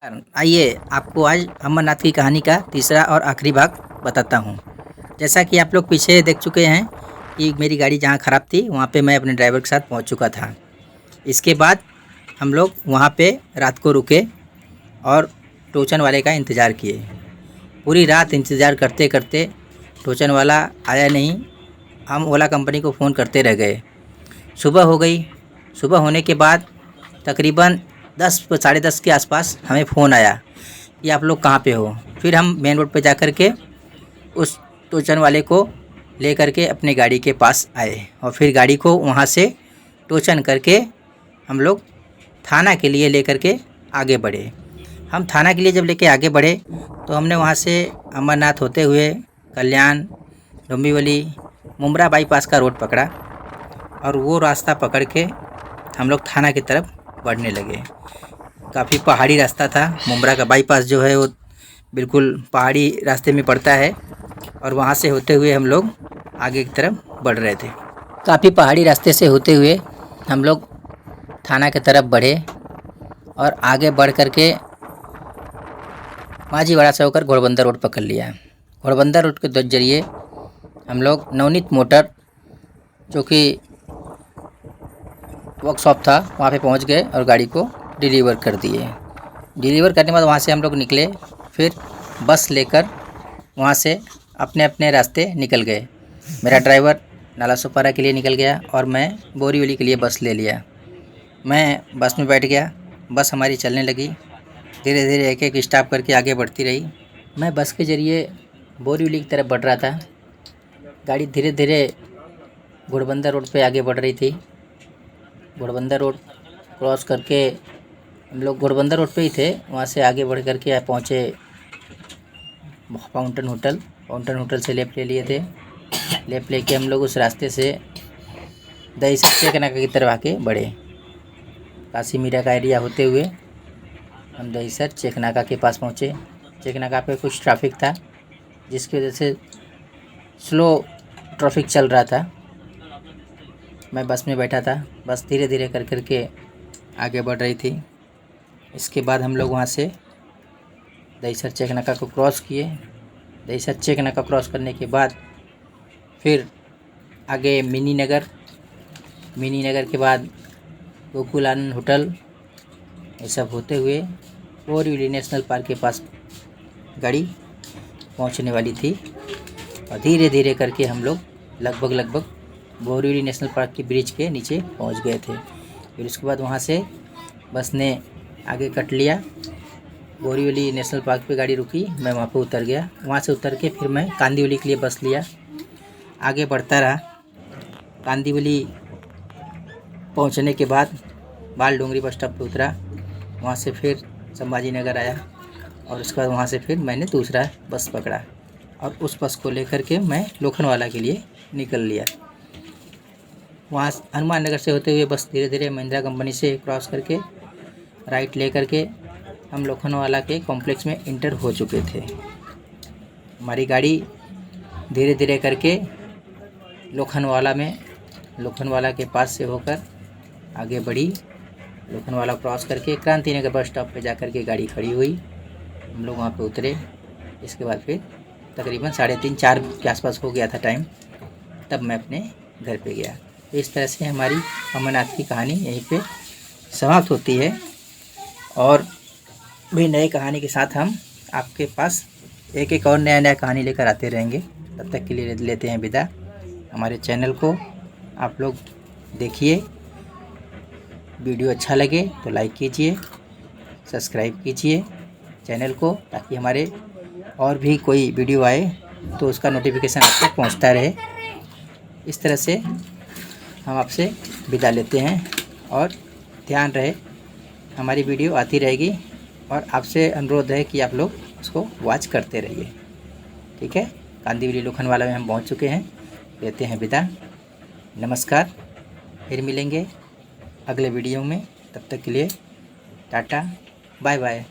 आइए आपको आज अमरनाथ की कहानी का तीसरा और आखिरी भाग बताता हूँ। जैसा कि आप लोग पीछे देख चुके हैं कि मेरी गाड़ी जहाँ ख़राब थी वहाँ पे मैं अपने ड्राइवर के साथ पहुँच चुका था। इसके बाद हम लोग वहाँ पे रात को रुके और टोचन वाले का इंतज़ार किए। पूरी रात इंतज़ार करते करते टोचन वाला आया नहीं। हम ओला कंपनी को फ़ोन करते रह गए। सुबह हो गई। सुबह होने के बाद तकरीबन 10 साढ़े 10 के आसपास हमें फ़ोन आया कि आप लोग कहाँ पे हो। फिर हम मेन रोड पे जा कर के उस टोचन वाले को ले कर के अपने गाड़ी के पास आए और फिर गाड़ी को वहाँ से टोचन करके हम लोग थाना के लिए ले कर के आगे बढ़े। हम थाना के लिए जब लेके आगे बढ़े तो हमने वहाँ से अमरनाथ होते हुए कल्याण, डोंबिवली, मुमरा बाईपास का रोड पकड़ा और वो रास्ता पकड़ के हम लोग थाना की तरफ बढ़ने लगे। काफ़ी पहाड़ी रास्ता था। मुमरा का बाईपास जो है वो बिल्कुल पहाड़ी रास्ते में पड़ता है और वहाँ से होते हुए हम लोग आगे की तरफ बढ़ रहे थे। काफ़ी पहाड़ी रास्ते से होते हुए हम लोग थाना की तरफ बढ़े और आगे बढ़ कर के माझीवाड़ा से होकर घोड़बंदर रोड पकड़ लिया। घोड़बंदर रोड के जरिए हम लोग नवनीत मोटर जो कि वर्कशॉप था वहाँ पे पहुँच गए और गाड़ी को डिलीवर कर दिए। डिलीवर करने के बाद वहाँ से हम लोग निकले। फिर बस लेकर वहाँ से अपने अपने रास्ते निकल गए। मेरा ड्राइवर नालासोपारा के लिए निकल गया और मैं बोरीवली के लिए बस ले लिया। मैं बस में बैठ गया। बस हमारी चलने लगी। धीरे धीरे एक एक स्टॉप करके आगे बढ़ती रही। मैं बस के ज़रिए बोरीवली की तरफ बढ़ रहा था। गाड़ी धीरे धीरे घोड़बंदर रोड पे आगे बढ़ रही थी। घोड़बंदर रोड क्रॉस करके हम लोग घोड़बंदर रोड पे ही थे। वहाँ से आगे बढ़ करके पहुँचे फाउंटेन होटल। फाउंटेन होटल से लेफ्ट ले लिए थे। लेफ्ट लेके हम लोग उस रास्ते से दहीसर चेकनाका की तरफ आके बढ़े। काशी मीरा का एरिया होते हुए हम दहीसर चेकनाका के पास पहुँचे। चेकनाका पे कुछ ट्रैफिक था जिसकी वजह से स्लो ट्रैफिक चल रहा था। मैं बस में बैठा था। बस धीरे धीरे कर के आगे बढ़ रही थी। इसके बाद हम लोग वहाँ से दहीसर चेकनाका को क्रॉस किए। दहीसर चेकनाका क्रॉस करने के बाद फिर आगे मिनी नगर के बाद गोकुल आनंद होटल, ये सब होते हुए बोरीवली नेशनल पार्क के पास गाड़ी पहुंचने वाली थी और धीरे धीरे करके हम लोग लगभग बोरीवली नेशनल पार्क की ब्रिज के नीचे पहुंच गए थे। फिर उसके बाद वहां से बस ने आगे कट लिया। बोरीवली नेशनल पार्क पे गाड़ी रुकी। मैं वहाँ पे उतर गया। वहाँ से उतर के फिर मैं कांदिवली के लिए बस लिया। आगे बढ़ता रहा। कांदिवली पहुँचने के बाद बाल डोंगरी बस स्टॉप पे उतरा। वहाँ से फिर संभाजी नगर आया और उसके बाद वहाँ से फिर मैंने दूसरा बस पकड़ा और उस बस को लेकर के मैं लोखंडवाला के लिए निकल लिया। वहाँ हनुमान नगर से होते हुए बस धीरे धीरे महिंद्रा कंपनी से क्रॉस करके राइट ले करके हम लोखंडवाला के कॉम्प्लेक्स में इंटर हो चुके थे। हमारी गाड़ी धीरे धीरे करके लोखंडवाला के पास से होकर आगे बढ़ी। लोखंडवाला क्रॉस करके क्रांति नगर बस स्टॉप पे जाकर के गाड़ी खड़ी हुई। हम लोग वहाँ पे उतरे। इसके बाद फिर तकरीबन 3:30-4 के आसपास हो गया था टाइम। तब मैं अपने घर पे गया। इस तरह से हमारी अमरनाथ की कहानी यहीं पे समाप्त होती है और भी नई कहानी के साथ हम आपके पास एक और नया कहानी लेकर आते रहेंगे। तब तक के लिए लेते हैं विदा। हमारे चैनल को आप लोग देखिए। वीडियो अच्छा लगे तो लाइक कीजिए, सब्सक्राइब कीजिए चैनल को, ताकि हमारे और भी कोई वीडियो आए तो उसका नोटिफिकेशन आप तक पहुँचता रहे। इस तरह से हम आपसे विदा लेते हैं और ध्यान रहे हमारी वीडियो आती रहेगी और आपसे अनुरोध है कि आप लोग उसको वॉच करते रहिए। ठीक है। कांदिवली लोखंडवाला में हम पहुंच चुके हैं। लेते हैं विदा। नमस्कार। फिर मिलेंगे अगले वीडियो में। तब तक के लिए टाटा, बाय बाय।